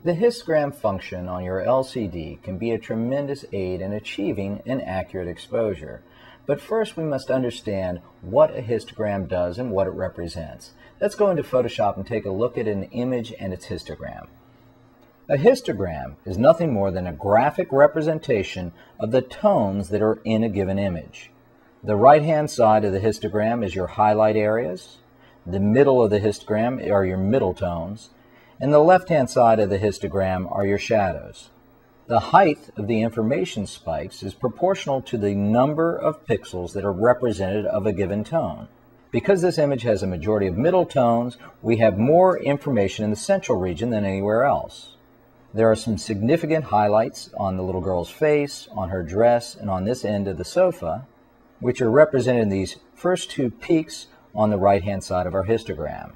The histogram function on your LCD can be a tremendous aid in achieving an accurate exposure. But first we must understand what a histogram does and what it represents. Let's go into Photoshop and take a look at an image and its histogram. A histogram is nothing more than a graphic representation of the tones that are in a given image. The right-hand side of the histogram is your highlight areas. The middle of the histogram are your middle tones. And the left-hand side of the histogram are your shadows. The height of the information spikes is proportional to the number of pixels that are represented of a given tone. Because this image has a majority of middle tones, we have more information in the central region than anywhere else. There are some significant highlights on the little girl's face, on her dress, and on this end of the sofa, which are represented in these first two peaks on the right-hand side of our histogram.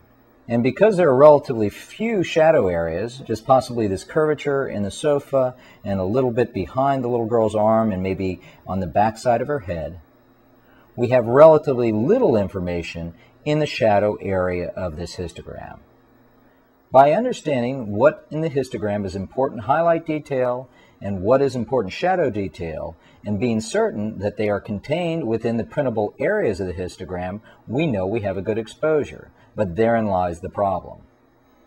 And because there are relatively few shadow areas, just possibly this curvature in the sofa and a little bit behind the little girl's arm and maybe on the back side of her head, we have relatively little information in the shadow area of this histogram. By understanding what in the histogram is important highlight detail and what is important shadow detail, and being certain that they are contained within the printable areas of the histogram, we know we have a good exposure. But therein lies the problem.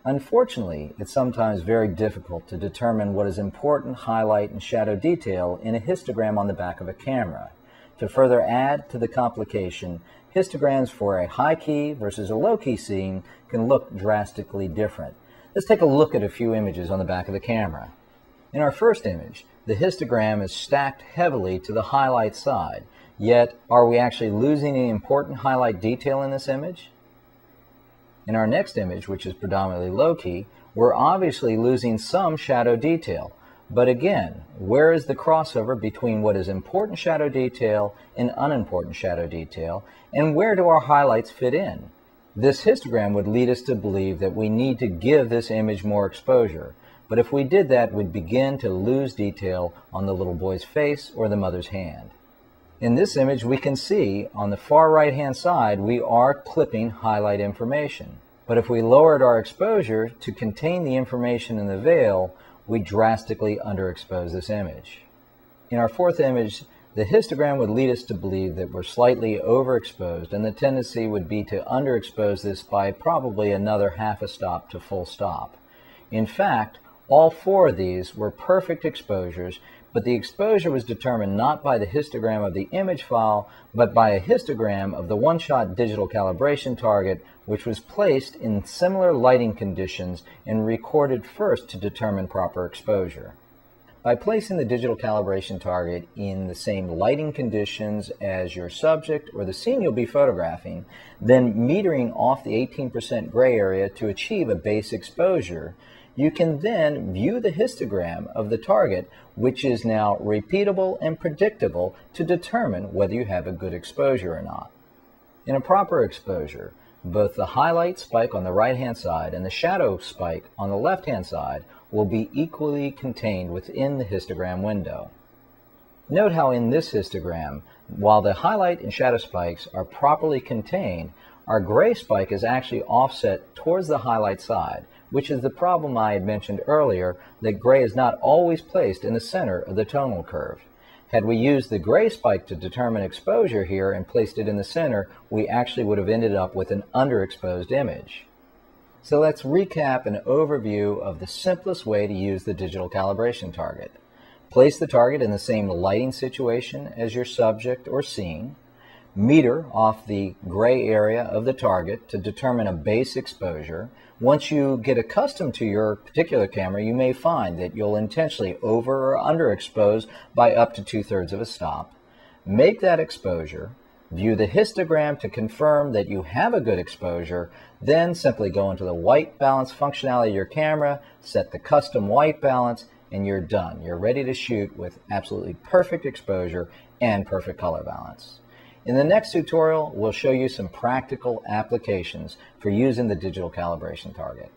Unfortunately, it's sometimes very difficult to determine what is important highlight and shadow detail in a histogram on the back of a camera. To further add to the complication, histograms for a high-key versus a low-key scene can look drastically different. Let's take a look at a few images on the back of the camera. In our first image, the histogram is stacked heavily to the highlight side, yet are we actually losing any important highlight detail in this image? In our next image, which is predominantly low-key, we're obviously losing some shadow detail. But again, where is the crossover between what is important shadow detail and unimportant shadow detail, and where do our highlights fit in? This histogram would lead us to believe that we need to give this image more exposure. But if we did that, we'd begin to lose detail on the little boy's face or the mother's hand. In this image, we can see on the far right-hand side, we are clipping highlight information. But if we lowered our exposure to contain the information in the veil, we drastically underexpose this image. In our fourth image, the histogram would lead us to believe that we're slightly overexposed, and the tendency would be to underexpose this by probably another half a stop to full stop. In fact, all four of these were perfect exposures, but the exposure was determined not by the histogram of the image file, but by a histogram of the one-shot digital calibration target, which was placed in similar lighting conditions and recorded first to determine proper exposure. By placing the digital calibration target in the same lighting conditions as your subject or the scene you'll be photographing, then metering off the 18% gray area to achieve a base exposure, you can then view the histogram of the target, which is now repeatable and predictable to determine whether you have a good exposure or not. In a proper exposure, both the highlight spike on the right-hand side and the shadow spike on the left-hand side will be equally contained within the histogram window. Note how in this histogram, while the highlight and shadow spikes are properly contained, our gray spike is actually offset towards the highlight side, which is the problem I had mentioned earlier, that gray is not always placed in the center of the tonal curve. Had we used the gray spike to determine exposure here and placed it in the center, we actually would have ended up with an underexposed image. So let's recap an overview of the simplest way to use the digital calibration target. Place the target in the same lighting situation as your subject or scene. Meter off the gray area of the target to determine a base exposure. Once you get accustomed to your particular camera, you may find that you'll intentionally over or underexpose by up to 2/3 of a stop. Make that exposure, view the histogram to confirm that you have a good exposure, then simply go into the white balance functionality of your camera, set the custom white balance, and you're done. You're ready to shoot with absolutely perfect exposure and perfect color balance. In the next tutorial, we'll show you some practical applications for using the digital calibration target.